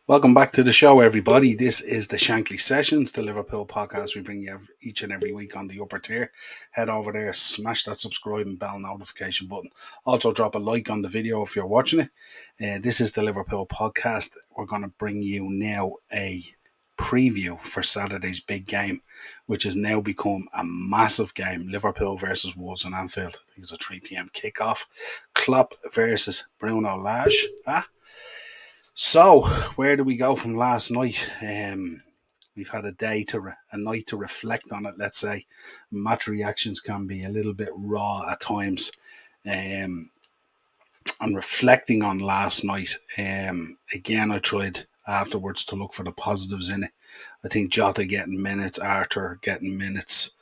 Welcome back to the show, everybody. This is the Shankly Sessions, the Liverpool podcast we bring you each and every week on the upper tier. Head over there, smash that subscribe and bell notification button. Also, drop a like on the video if you're watching it. This is the Liverpool podcast. We're going to bring you now a preview for Saturday's big game, which has now become a massive game. Liverpool versus Wolves in Anfield. I think it's a 3 p.m. kickoff. Klopp versus Bruno Lage. So, where do we go from last night? We've had a night to reflect on it. Let's say match reactions can be a little bit raw at times. And reflecting on last night, again, I tried afterwards to look for the positives in it. I think Jota getting minutes, Arthur getting minutes,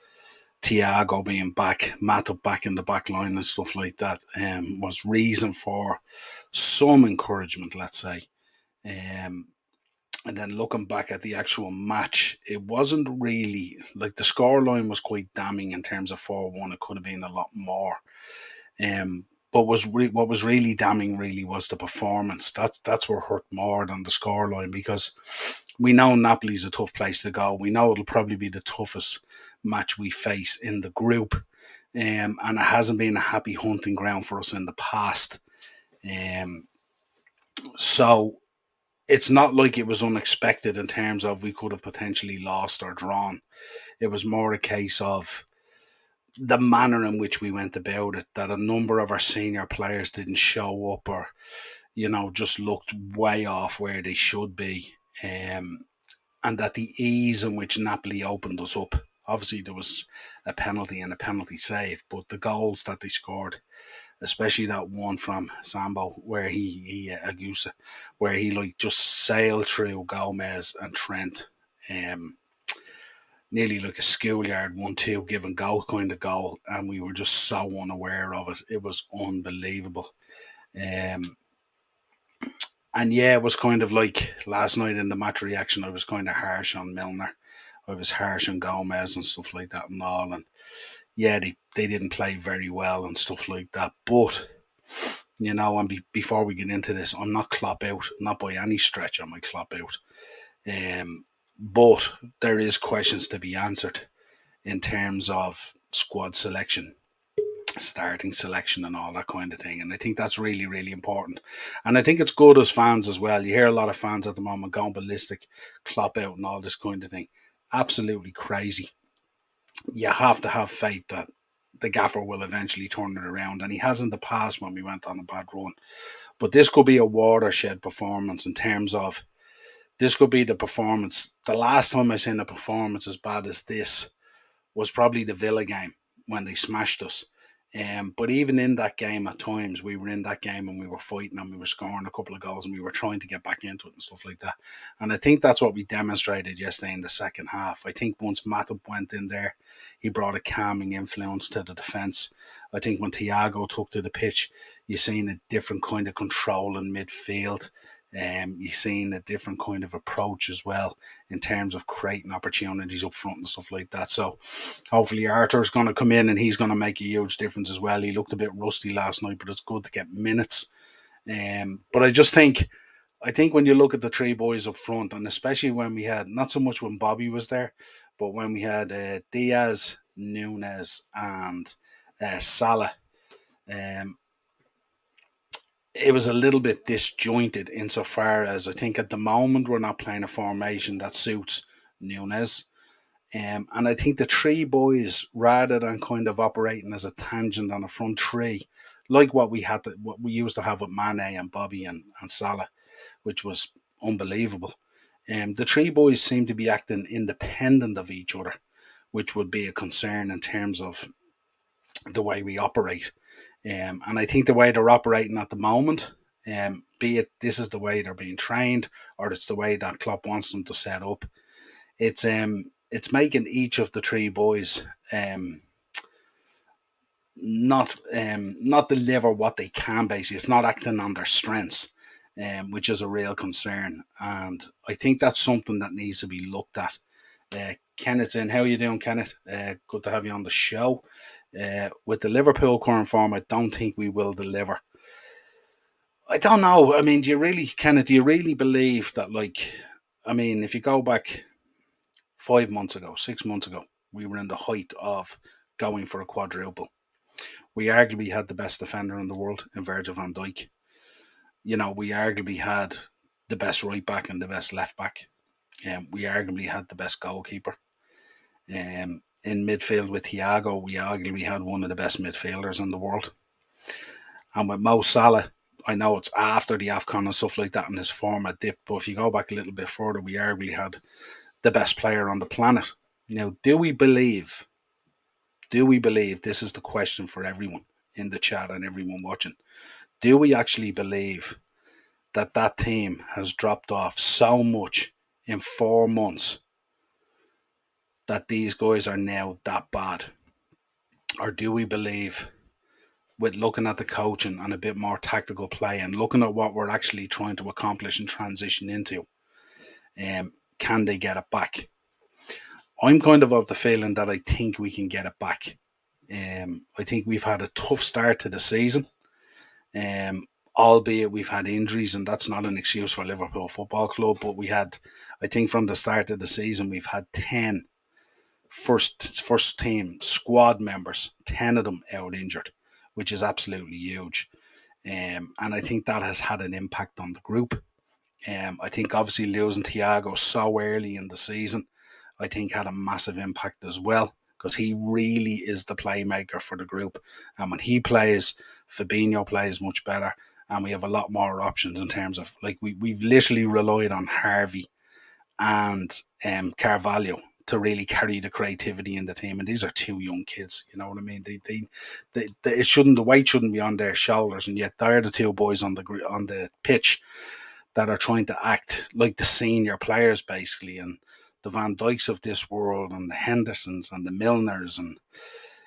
Thiago being back, Matip back in the back line and stuff like that, was reason for some encouragement, let's say. Um, and then looking back at the actual match, it wasn't really like the scoreline was quite damning in terms of 4-1. It could have been a lot more. But what was really damning really was the performance. That's what hurt more than the scoreline, because we know Napoli's a tough place to go. We know it'll probably be the toughest match we face in the group. And it hasn't been a happy hunting ground for us in the past. So it's not like it was unexpected in terms of we could have potentially lost or drawn. It was more a case of the manner in which we went about it, that a number of our senior players didn't show up, or, just looked way off where they should be. And that the ease in which Napoli opened us up, obviously there was a penalty and a penalty save, but the goals that they scored, especially that one from Sambo where he Agusa, where he like just sailed through Gomez and Trent, nearly like a schoolyard 1-2 give and go kind of goal, and we were just so unaware of it. It was unbelievable. And yeah, it was kind of like last night in the match reaction, I was kind of harsh on Milner. I was harsh on Gomez and stuff like that and all. And yeah, they didn't play very well and stuff like that. But, and before we get into this, I'm not Klopp out. Not by any stretch am I Klopp out. But there is questions to be answered in terms of squad selection, starting selection and all that kind of thing. And I think that's really, really important. And I think it's good as fans as well. You hear a lot of fans at the moment going ballistic, Klopp out and all this kind of thing. Absolutely crazy. You have to have faith that the gaffer will eventually turn it around. And he has in the past when we went on a bad run. But this could be a watershed performance in terms of, this could be the performance. The last time I seen a performance as bad as this was probably the Villa game when they smashed us. But even in that game, at times, we were in that game and we were fighting and we were scoring a couple of goals and we were trying to get back into it and stuff like that. And I think that's what we demonstrated yesterday in the second half. I think once Matip went in there, he brought a calming influence to the defence. I think when Thiago took to the pitch, you've seen a different kind of control in midfield. You've seen a different kind of approach as well in terms of creating opportunities up front and stuff like that. So hopefully Arthur's going to come in and he's going to make a huge difference as well. He looked a bit rusty last night, but it's good to get minutes. But I think when you look at the three boys up front, and especially when we had, not so much when Bobby was there, but when we had Diaz, Nunes and Salah, it was a little bit disjointed insofar as I think at the moment we're not playing a formation that suits Nunes. And I think the three boys, rather than kind of operating as a tangent on a front three, like what we used to have with Mane and Bobby and Salah, which was unbelievable. The three boys seem to be acting independent of each other, which would be a concern in terms of the way we operate. And I think the way they're operating at the moment, be it this is the way they're being trained or it's the way that Klopp wants them to set up, it's making each of the three boys not deliver what they can. Basically, it's not acting on their strengths, which is a real concern. And I think that's something that needs to be looked at. Kenneth's in. How are you doing, Kenneth? Good to have you on the show. With the Liverpool current form, I don't think we will deliver. I don't know. I mean, do you really believe that, like, I mean, if you go back 5 months ago, 6 months ago, we were in the height of going for a quadruple. We arguably had the best defender in the world in Virgil van Dijk. We arguably had the best right back and the best left back. We arguably had the best goalkeeper. In midfield with Thiago, we arguably had one of the best midfielders in the world. And with Mo Salah, I know it's after the AFCON and stuff like that and his form had dipped, but if you go back a little bit further, we arguably had the best player on the planet. Now, do we believe this is the question for everyone in the chat and everyone watching? Do we actually believe that that team has dropped off so much in 4 months that these guys are now that bad? Or do we believe, with looking at the coaching and a bit more tactical play and looking at what we're actually trying to accomplish and transition into, can they get it back? I'm kind of the feeling that I think we can get it back. I think we've had a tough start to the season, um, albeit we've had injuries, and that's not an excuse for Liverpool Football Club. But I think from the start of the season, we've had 10 first team squad members, 10 of them out injured, which is absolutely huge. And I think that has had an impact on the group. I think obviously losing Thiago so early in the season, I think had a massive impact as well, because he really is the playmaker for the group. And when he plays, Fabinho plays much better, and we have a lot more options in terms of, like, we've literally relied on Harvey and Carvalho to really carry the creativity in the team. And these are two young kids, you know what I mean? The weight shouldn't be on their shoulders, and yet they're the two boys on the pitch that are trying to act like the senior players, basically. And the Van Dijks of this world, and the Hendersons and the Milners, and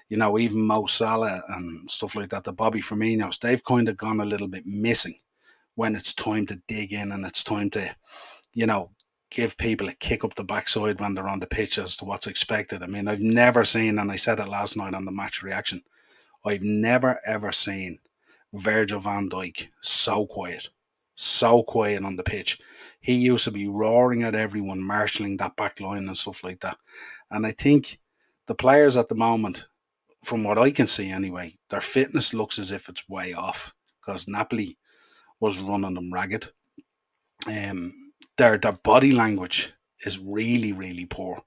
even Mo Salah and stuff like that, the Bobby Firminos, they've kind of gone a little bit missing when it's time to dig in and it's time to, you know, give people a kick up the backside when they're on the pitch as to what's expected. I mean, I've never seen, and I said it last night on the match reaction, I've never ever seen Virgil van Dijk so quiet on the pitch. He used to be roaring at everyone, marshalling that back line and stuff like that. And I think the players at the moment, from what I can see anyway, their fitness looks as if it's way off, because Napoli was running them ragged. Their body language is really, really poor.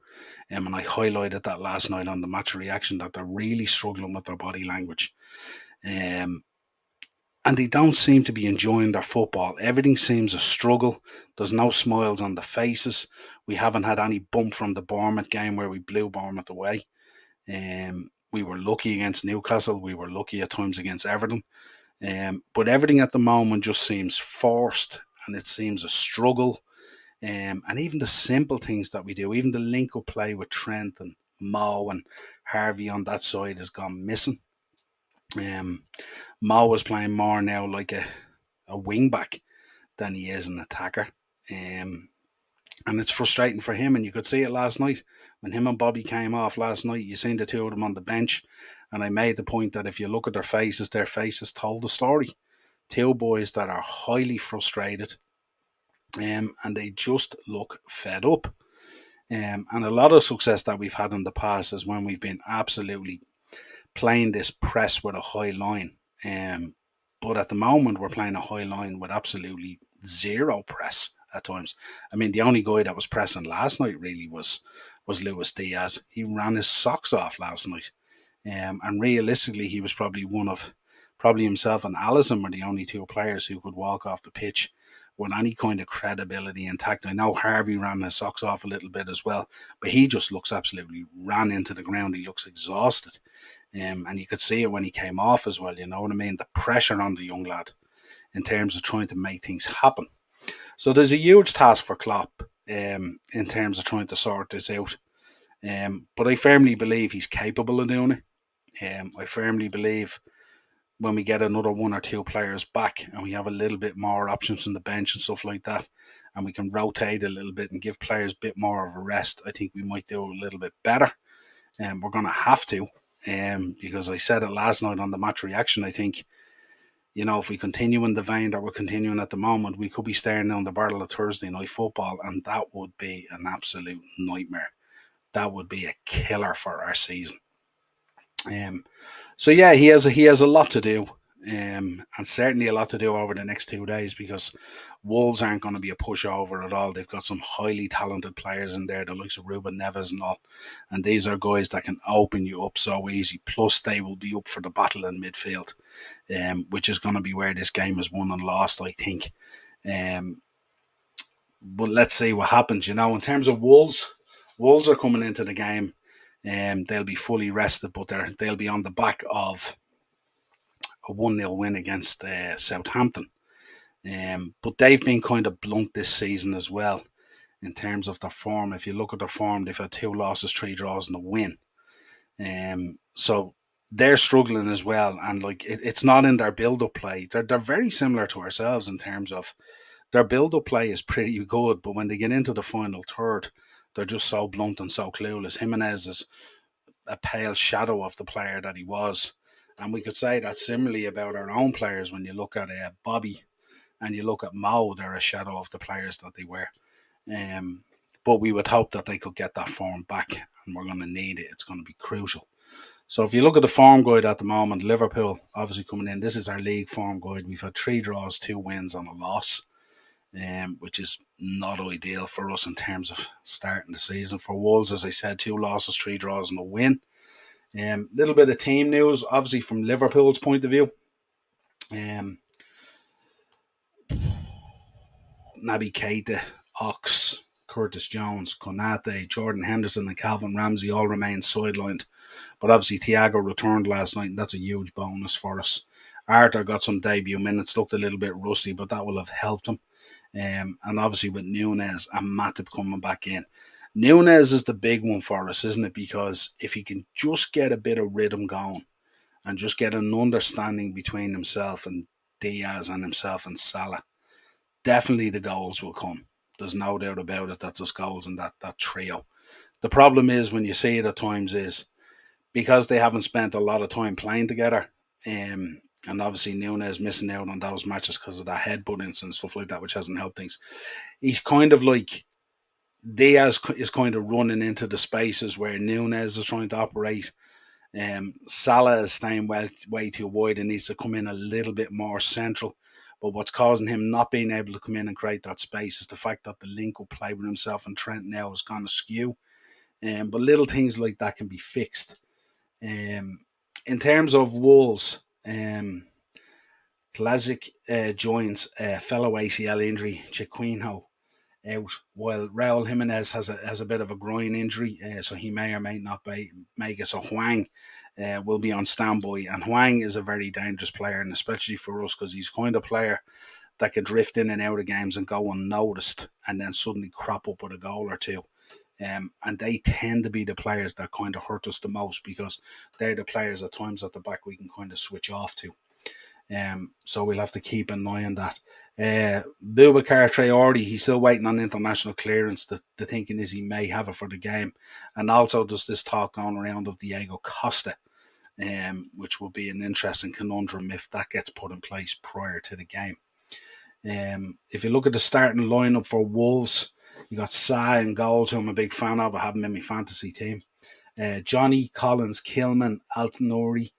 And I highlighted that last night on the match reaction, that they're really struggling with their body language. Um, and they don't seem to be enjoying their football. Everything seems a struggle. There's no smiles on the faces. We haven't had any bump from the Bournemouth game where we blew Bournemouth away. We were lucky against Newcastle. We were lucky at times against Everton. But everything at the moment just seems forced, and it seems a struggle. And even the simple things that we do, even the link up play with Trent and Mo and Harvey on that side, has gone missing. Mo is playing more now like a wing back than he is an attacker. And it's frustrating for him. And you could see it last night when him and Bobby came off last night. You seen the two of them on the bench. And I made the point that if you look at their faces told the story. Two boys that are highly frustrated, and they just look fed up. And a lot of success that we've had in the past is when we've been absolutely playing this press with a high line. But at the moment, we're playing a high line with absolutely zero press at times. I mean, the only guy that was pressing last night really was Luis Diaz. He ran his socks off last night. And realistically, he was probably himself and Allison were the only two players who could walk off the pitch with any kind of credibility intact. I know Harvey ran his socks off a little bit as well, but he just looks absolutely ran into the ground. He looks exhausted. And you could see it when he came off as well, you know what I mean? The pressure on the young lad in terms of trying to make things happen. So there's a huge task for Klopp in terms of trying to sort this out. But I firmly believe he's capable of doing it. I firmly believe when we get another one or two players back and we have a little bit more options on the bench and stuff like that, and we can rotate a little bit and give players a bit more of a rest, I think we might do a little bit better. And we're going to have to, because I said it last night on the match reaction. I think if we continue in the vein that we're continuing at the moment, we could be staring down the barrel of Thursday night football, and that would be an absolute nightmare. That would be a killer for our season. Um, so yeah, he has a lot to do, and certainly a lot to do over the next 2 days because Wolves aren't going to be a pushover at all. They've got some highly talented players in there, the likes of Ruben Neves and all, and these are guys that can open you up so easy. Plus, they will be up for the battle in midfield, which is going to be where this game is won and lost, I think. Um, but let's see what happens. In terms of Wolves, Wolves are coming into the game. They'll be fully rested, but they'll be on the back of a 1-0 win against Southampton. But they've been kind of blunt this season as well in terms of their form. If you look at their form, they've had 2 losses, 3 draws, and a win. So they're struggling as well, and like it's not in their build-up play. They're very similar to ourselves in terms of their build-up play is pretty good, but when they get into the final third, they're just so blunt and so clueless. Jimenez is a pale shadow of the player that he was, and we could say that similarly about our own players. When you look at Bobby and you look at Mo, they're a shadow of the players that they were. Um, but we would hope that they could get that form back, and we're going to need it. It's going to be crucial. So if you look at the form guide at the moment, Liverpool obviously coming in. This is our league form guide. We've had 3 draws, 2 wins, and a loss, which is not ideal for us in terms of starting the season. For Wolves, as I said, 2 losses, 3 draws, and a win. Little bit of team news, obviously from Liverpool's point of view. Um, Naby Keita, Ox, Curtis Jones, Konate, Jordan Henderson, and Calvin Ramsey all remain sidelined. But obviously, Thiago returned last night, and that's a huge bonus for us. Arthur got some debut minutes, looked a little bit rusty, but that will have helped him. And obviously, with Nunez and Matip coming back in. Nunez is the big one for us, isn't it? Because if he can just get a bit of rhythm going and just get an understanding between himself and Diaz and himself and Salah, definitely the goals will come. There's no doubt about it that there's goals in that trio. The problem is when you see it at times is because they haven't spent a lot of time playing together. And obviously Nunes missing out on those matches because of that headbuttings and stuff like that, which hasn't helped things. He's kind of like Diaz is kind of running into the spaces where Nunes is trying to operate. Salah is staying way too wide and needs to come in a little bit more central. But what's causing him not being able to come in and create that space is the fact that the link up play with himself and Trent now is kind of skew. But little things like that can be fixed. In terms of Wolves, Klazic joins fellow ACL injury, Chiquinho out, while Raul Jimenez has a bit of a groin injury, so he may or may not make it. So Huang will be on standby, and Huang is a very dangerous player, and especially for us because he's kind of player that can drift in and out of games and go unnoticed, and then suddenly crop up with a goal or two. And they tend to be the players that kind of hurt us the most because they're the players at times at the back we can kind of switch off to. So we'll have to keep an eye on that. Boubacar Traore, he's still waiting on international clearance. The thinking is he may have it for the game. And also there's this talk going around of Diego Costa, which will be an interesting conundrum if that gets put in place prior to the game. If you look at the starting lineup for Wolves, you got Sa in goals, who I'm a big fan of. I have him in my fantasy team. Johnny, Collins, Kilman, Altonori,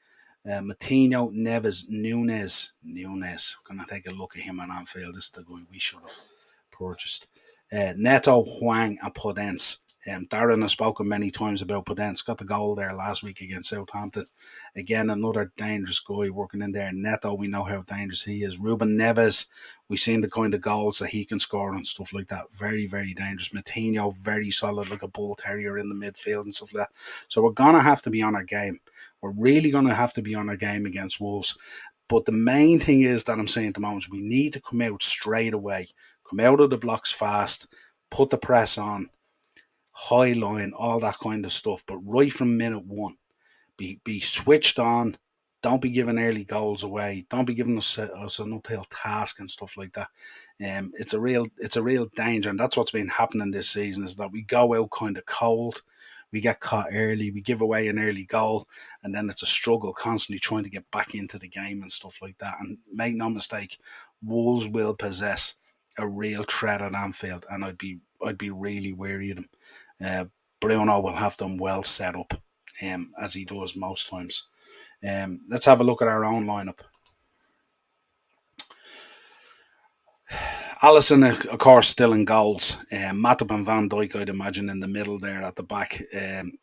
Matinho, Neves, Nunes. Gonna take a look at him on Anfield. This is the guy we should have purchased. Neto, Huang, and Podence. Darren has spoken many times about Podence. Got the goal there last week against Southampton. Again, another dangerous guy working in there. Neto, we know how dangerous he is. Ruben Neves, we've seen the kind of goals that he can score and stuff like that. Very, very dangerous. Matinho, very solid, like a bull terrier in the midfield and stuff like that. So we're going to have to be on our game. We're really going to have to be on our game against Wolves. But the main thing is that I'm saying at the moment is we need to come out straight away. Come out of the blocks fast. Put the press on. High line, all that kind of stuff. But right from minute one, be switched on. Don't be giving early goals away. Don't be giving us an uphill task and stuff like that. It's a real danger, and that's what's been happening this season. Is that we go out kind of cold. we get caught early, we give away an early goal, and then it's a struggle constantly trying to get back into the game and stuff like that. And make no mistake, Wolves will possess a real threat at Anfield, and I'd be really wary of them. Uh, Bruno will have them well set up, as he does most times. Let's have a look at our own lineup. Allison, of course, still in goals. Matip and Van Dijk, I'd imagine, in the middle there at the back.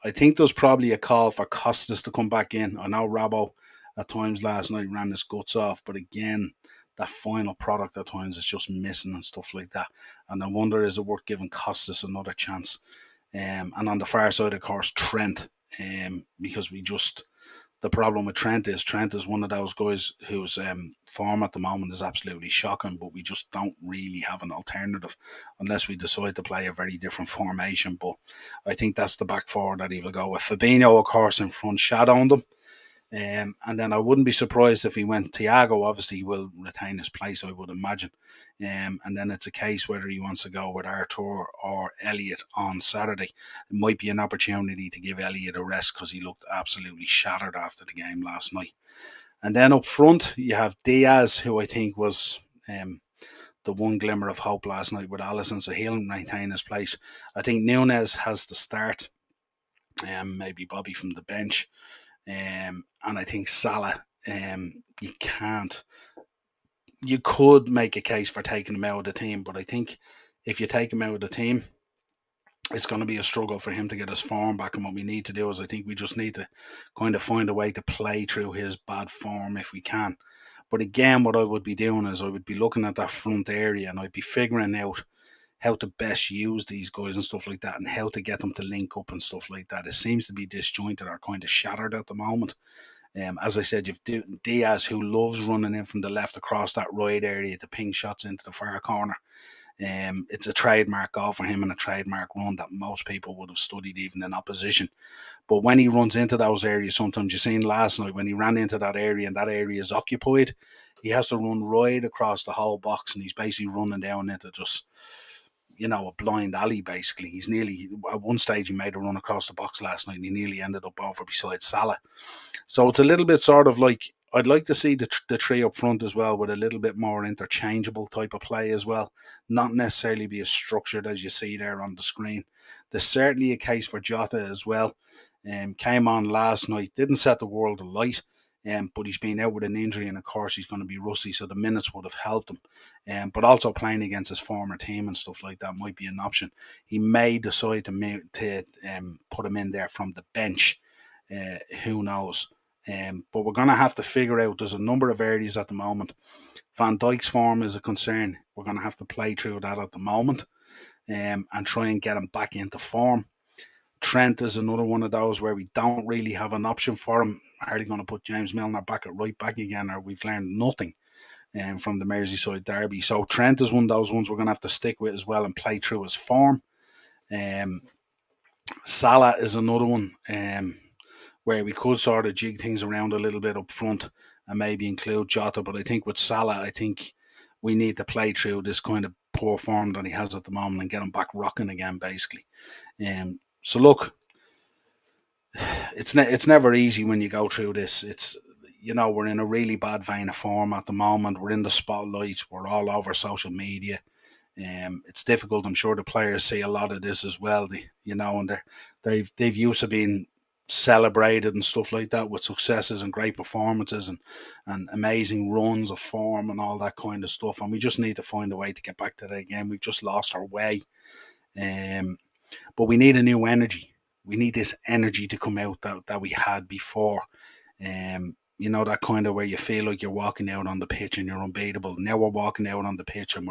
I think there's probably a call for Costas to come back in. I know Rabo at times last night ran his guts off, but again, that final product at times is just missing and stuff like that. And I wonder, is it worth giving Costas another chance? And on the far side, of course, Trent, because the problem with Trent is one of those guys whose form at the moment is absolutely shocking, but we just don't really have an alternative unless we decide to play a very different formation. But I think that's the back four that he will go with. Fabinho, of course, in front, shadowing them. And then I wouldn't be surprised if he went Thiago. Obviously, he will retain his place, I would imagine. And then it's a case whether he wants to go with Arthur or Elliot on Saturday. It might be an opportunity to give Elliot a rest because he looked absolutely shattered after the game last night. And then up front, you have Diaz, who I think was the one glimmer of hope last night with Alisson, so he'll maintain his place. I think Nunez has to start, maybe Bobby from the bench. And I think Salah, you can't. You could make a case for taking him out of the team, but I think if you take him out of the team, it's going to be a struggle for him to get his form back. And what we need to do is, I think we just need to kind of find a way to play through his bad form if we can. But again, what I would be doing is I would be looking at that front area and I'd be figuring out how to best use these guys and stuff like that, and how to get them to link up and stuff like that. It seems to be disjointed or kind of shattered at the moment. As I said, you've Diaz, who loves running in from the left across that right area to ping shots into the far corner. It's a trademark goal for him and a trademark run that most people would have studied even in opposition. But when he runs into those areas, sometimes you've seen last night when he ran into that area and that area is occupied, he has to run right across the whole box and he's basically running down into just a blind alley basically. He's nearly, at one stage he made a run across the box last night and he nearly ended up over beside Salah. So it's a little bit sort of like, I'd like to see the three up front as well with a little bit more interchangeable type of play as well. Not necessarily be as structured as you see there on the screen. There's certainly a case for Jota as well. Came on last night, didn't set the world alight. But he's been out with an injury, and of course he's going to be rusty, so the minutes would have helped him. But also playing against his former team and stuff like that might be an option. He may decide to put him in there from the bench. Who knows? But we're going to have to figure out. There's a number of areas at the moment. Van Dijk's form is a concern. We're going to have to play through that at the moment, and try and get him back into form. Trent is another one of those where we don't really have an option for him. Are they going to put James Milner back at right back again, or we've learned nothing from the Merseyside derby? So Trent is one of those ones we're going to have to stick with as well and play through his form. Salah is another one where we could sort of jig things around a little bit up front and maybe include Jota. But I think with Salah, I think we need to play through this kind of poor form that he has at the moment and get him back rocking again, basically. So look, it's never easy when you go through this. It's we're in a really bad vein of form at the moment. We're in the spotlight. We're all over social media. It's difficult. I'm sure the players see a lot of this as well. And they've used to being celebrated and stuff like that with successes and great performances and amazing runs of form and all that kind of stuff. And we just need to find a way to get back to that again. We've just lost our way. But we need a new energy. We need this energy to come out that we had before. That kind of where you feel like you're walking out on the pitch and you're unbeatable. Now we're walking out on the pitch and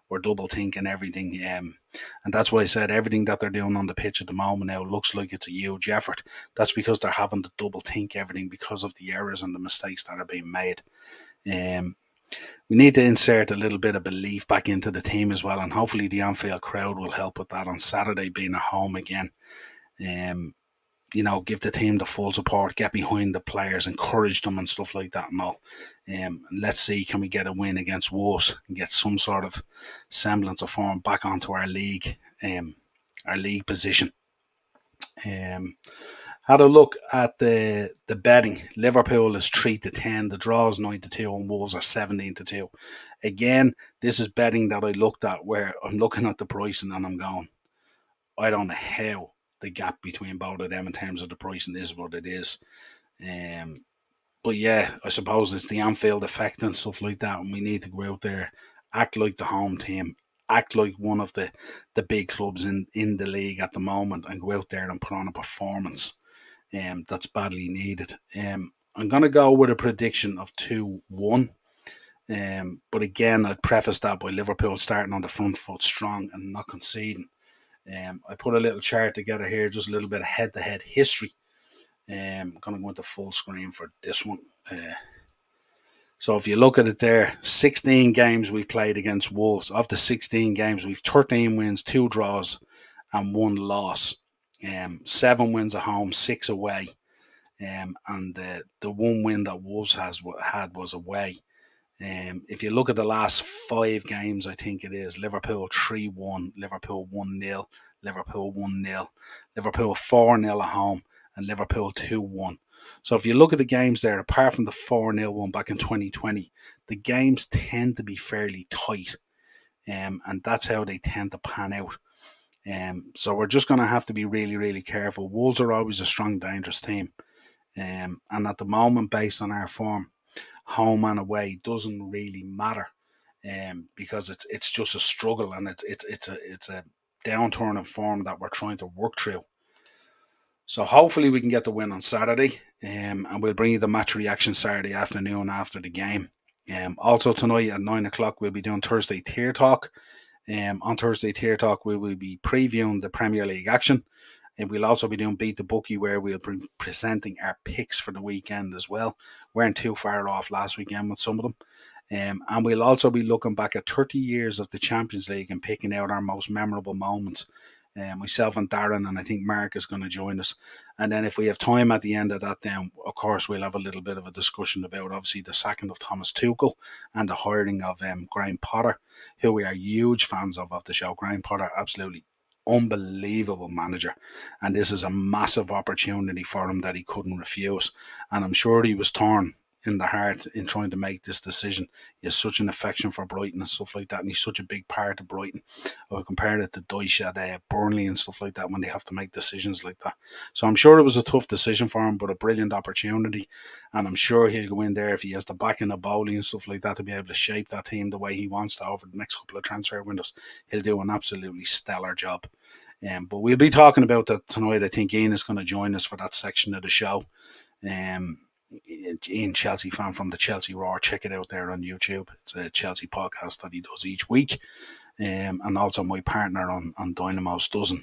we're double thinking everything. And that's why I said everything that they're doing on the pitch at the moment now looks like it's a huge effort. That's because they're having to double think everything because of the errors and the mistakes that are being made. We need to insert a little bit of belief back into the team as well, and hopefully the Anfield crowd will help with that on Saturday, being at home again. Give the team the full support, get behind the players, encourage them and stuff like that and all. Let's see, can we get a win against Wolves and get some sort of semblance of form back onto our league position. Had a look at the betting. Liverpool is 3-10. The draw is 9-2, and Wolves are 17-2. Again, this is betting that I looked at where I'm looking at the pricing and I'm going, I don't know how the gap between both of them in terms of the pricing is what it is. Um, but yeah, I suppose it's the Anfield effect and stuff like that, and we need to go out there, act like the home team, act like one of the big clubs in the league at the moment, and go out there and put on a performance that's badly needed. I'm going to go with a prediction of 2-1. But again, I'd preface that by Liverpool starting on the front foot strong and not conceding. I put a little chart together here, just a little bit of head-to-head history. I'm going to go into full screen for this one. So if you look at it there, 16 games we've played against Wolves. Of the 16 games, we've 13 wins, 2 draws, and 1 loss. 7 wins at home, 6 away. And the one win that Wolves had was away. If you look at the last 5 games, I think it is Liverpool 3-1, Liverpool 1-0, Liverpool 1-0, Liverpool 4-0 at home, and Liverpool 2-1. So if you look at the games there, apart from the 4-0 one back in 2020, the games tend to be fairly tight. And that's how they tend to pan out. So we're just going to have to be really, really careful. Wolves are always a strong, dangerous team. And at the moment, based on our form, home and away doesn't really matter, because it's just a struggle, and it's a downturn in form that we're trying to work through. So hopefully we can get the win on Saturday, and we'll bring you the match reaction Saturday afternoon after the game. Also tonight at 9 o'clock we'll be doing Thursday Tier Talk. On Thursday Tier Talk we will be previewing the Premier League action. And we'll also be doing Beat the Bookie, where we'll be presenting our picks for the weekend as well. We weren't too far off last weekend with some of them. And we'll also be looking back at 30 years of the Champions League and picking out our most memorable moments. Myself and Darren, and I think Mark is going to join us. And then if we have time at the end of that, then of course we'll have a little bit of a discussion about obviously the sacking of Thomas Tuchel and the hiring of Graham Potter, who we are huge fans of the show. Graham Potter, absolutely unbelievable manager, and this is a massive opportunity for him that he couldn't refuse. And I'm sure he was torn in the heart in trying to make this decision. He has such an affection for Brighton and stuff like that, and he's such a big part of Brighton. I would compare it to Dyche at Burnley and stuff like that when they have to make decisions like that. So I'm sure it was a tough decision for him, but a brilliant opportunity. And I'm sure he'll go in there if he has the backing of Bowley and stuff like that to be able to shape that team the way he wants to over the next couple of transfer windows. He'll do an absolutely stellar job. But we'll be talking about that tonight. I think Ian is going to join us for that section of the show. Ian, Chelsea fan from the Chelsea Roar. Check it out there on YouTube. It's a Chelsea podcast that he does each week. And also my partner on Dynamo's Dozen,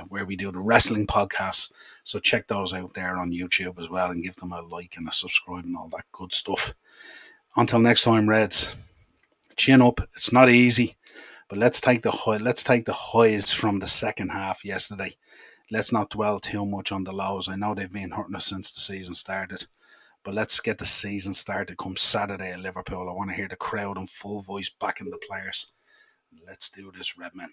where we do the wrestling podcasts. So check those out there on YouTube as well, and give them a like and a subscribe and all that good stuff. Until next time, Reds, chin up. It's not easy, but let's take the highs from the second half yesterday. Let's not dwell too much on the lows. I know they've been hurting us since the season started, but let's get the season started come Saturday at Liverpool. I want to hear the crowd in full voice backing the players. Let's do this, Redmen.